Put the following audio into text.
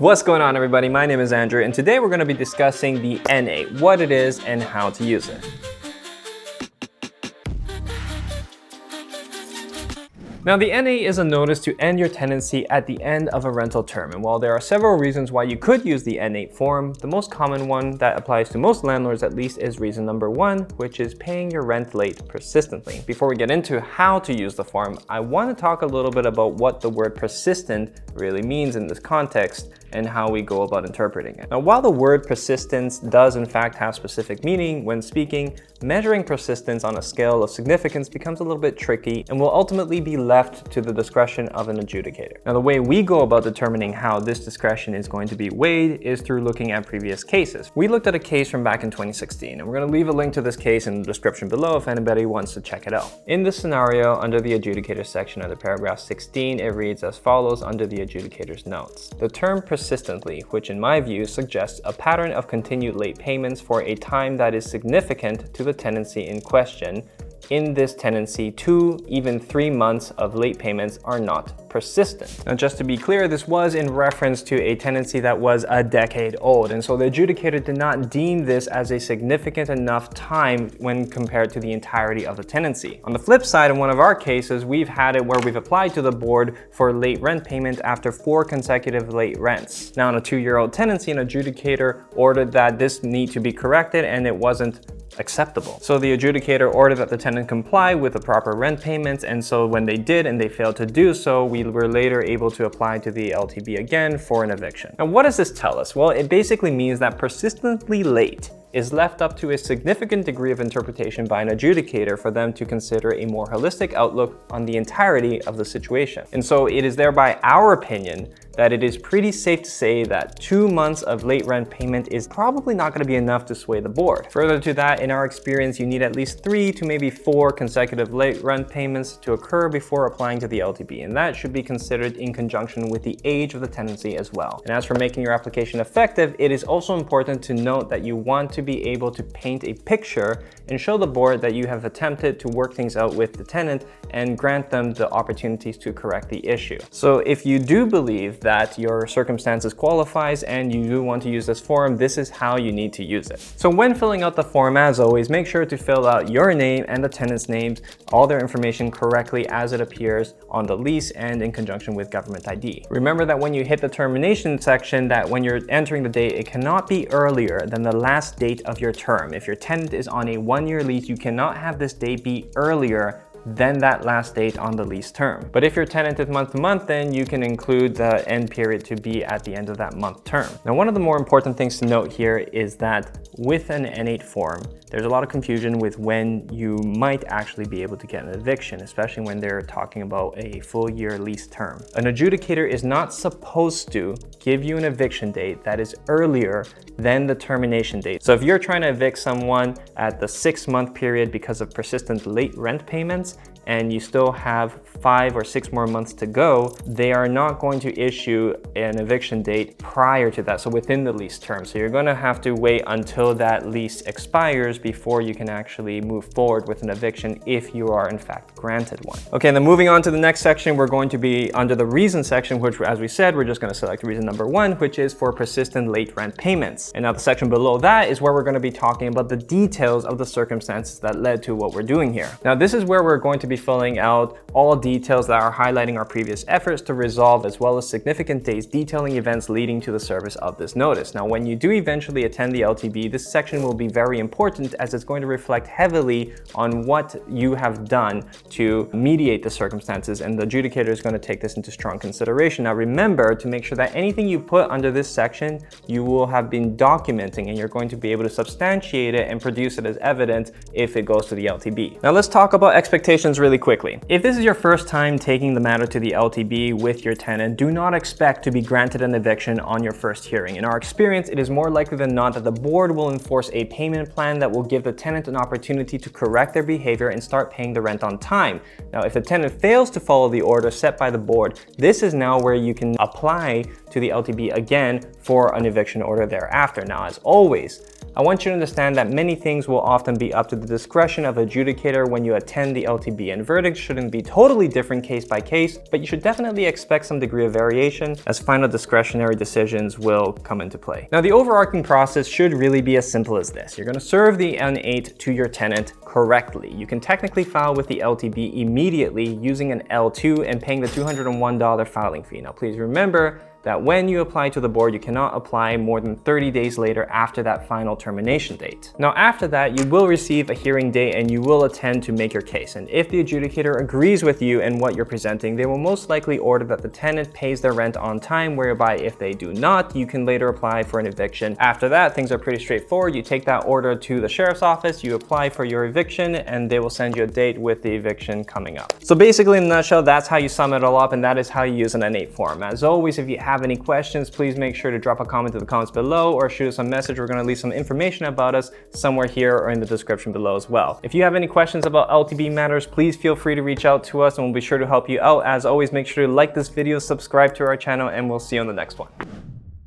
What's going on, everybody? My name is Andrew, and today we're going to be discussing the N8, what it is and how to use it. Now, the N8 is a notice to end your tenancy at the end of a rental term. And while there are several reasons why you could use the N8 form, the most common one that applies to most landlords at least is reason number 1, which is paying your rent late persistently. Before we get into how to use the form, I want to talk a little bit about what the word persistent really means in this context and how we go about interpreting it. Now, while the word persistence does in fact have specific meaning when speaking, measuring persistence on a scale of significance becomes a little bit tricky and will ultimately be left to the discretion of an adjudicator. Now, the way we go about determining how this discretion is going to be weighed is through looking at previous cases. We looked at a case from back in 2016, and we're going to leave a link to this case in the description below if anybody wants to check it out. In this scenario, under the adjudicator section under paragraph 16, it reads as follows under the adjudicator's notes. The term persistently, which in my view suggests a pattern of continued late payments for a time that is significant to the tenancy in question. In this tenancy, 2, even 3 months of late payments are not persistent. Now, just to be clear, this was in reference to a tenancy that was a decade old, and so the adjudicator did not deem this as a significant enough time when compared to the entirety of the tenancy. On the flip side, in one of our cases, we've had it where we've applied to the board for late rent payment after 4 consecutive late rents. Now, in a 2-year-old tenancy, an adjudicator ordered that this need to be corrected, and it wasn't acceptable. So the adjudicator ordered that the tenant comply with the proper rent payments, and so when they did and they failed to do so, we were later able to apply to the LTB again for an eviction. Now, what does this tell us? Well, it basically means that persistently late is left up to a significant degree of interpretation by an adjudicator for them to consider a more holistic outlook on the entirety of the situation. And so it is thereby our opinion that it is pretty safe to say that 2 months of late rent payment is probably not going to be enough to sway the board. Further to that, in our experience, you need at least 3 to maybe 4 consecutive late rent payments to occur before applying to the LTB, and that should be considered in conjunction with the age of the tenancy as well. And as for making your application effective, it is also important to note that you want to be able to paint a picture and show the board that you have attempted to work things out with the tenant and grant them the opportunities to correct the issue. So if you do believe that your circumstances qualifies and you do want to use this form, this is how you need to use it. So when filling out the form, as always, make sure to fill out your name and the tenant's names, all their information correctly as it appears on the lease and in conjunction with government ID. Remember that when you hit the termination section, that when you're entering the date, it cannot be earlier than the last date of your term. If your tenant is on a 1-year lease, you cannot have this date be earlier than that last date on the lease term. But if your tenant is month to month, then you can include the end period to be at the end of that month term. Now, one of the more important things to note here is that with an N8 form, there's a lot of confusion with when you might actually be able to get an eviction, especially when they're talking about a full year lease term. An adjudicator is not supposed to give you an eviction date that is earlier than the termination date. So if you're trying to evict someone at the 6-month period because of persistent late rent payments, and you still have 5 or 6 more months to go, they are not going to issue an eviction date prior to that, so within the lease term. So you're going to have to wait until that lease expires before you can actually move forward with an eviction if you are in fact granted one. Okay, then moving on to the next section, we're going to be under the reason section, which, as we said, we're just going to select reason number 1, which is for persistent late rent payments. And now the section below that is where we're going to be talking about the details of the circumstances that led to what we're doing here. Now, this is where we're going to be filling out all details that are highlighting our previous efforts to resolve, as well as significant dates detailing events leading to the service of this notice. Now, when you do eventually attend the LTB, this section will be very important as it's going to reflect heavily on what you have done to mediate the circumstances, and the adjudicator is going to take this into strong consideration. Now, remember to make sure that anything you put under this section, you will have been documenting, and you're going to be able to substantiate it and produce it as evidence if it goes to the LTB. Now, let's talk about expectations really quickly. If this is your first time taking the matter to the LTB with your tenant, do not expect to be granted an eviction on your first hearing. In our experience, it is more likely than not that the board will enforce a payment plan that will give the tenant an opportunity to correct their behavior and start paying the rent on time. Now, if the tenant fails to follow the order set by the board, this is now where you can apply to the LTB again for an eviction order thereafter. Now, as always, I want you to understand that many things will often be up to the discretion of adjudicator when you attend the LTB, and verdicts shouldn't be totally different case by case, but you should definitely expect some degree of variation as final discretionary decisions will come into play. Now, the overarching process should really be as simple as this. You're going to serve the N8 to your tenant correctly. You can technically file with the LTB immediately using an L2 and paying the $201 filing fee. Now, please remember that when you apply to the board, you cannot apply more than 30 days later after that final termination date. Now, after that, you will receive a hearing date and you will attend to make your case. And if the adjudicator agrees with you and what you're presenting, they will most likely order that the tenant pays their rent on time, whereby if they do not, you can later apply for an eviction. After that, things are pretty straightforward. You take that order to the sheriff's office, you apply for your eviction, and they will send you a date with the eviction coming up. So basically, in a nutshell, that's how you sum it all up, and that is how you use an N8 form. As always, if you have any questions, please make sure to drop a comment in the comments below or shoot us a message. We're going to leave some information about us somewhere here or in the description below as well. If you have any questions about LTB matters, please feel free to reach out to us and we'll be sure to help you out. As always, make sure to like this video, subscribe to our channel, and we'll see you on the next one.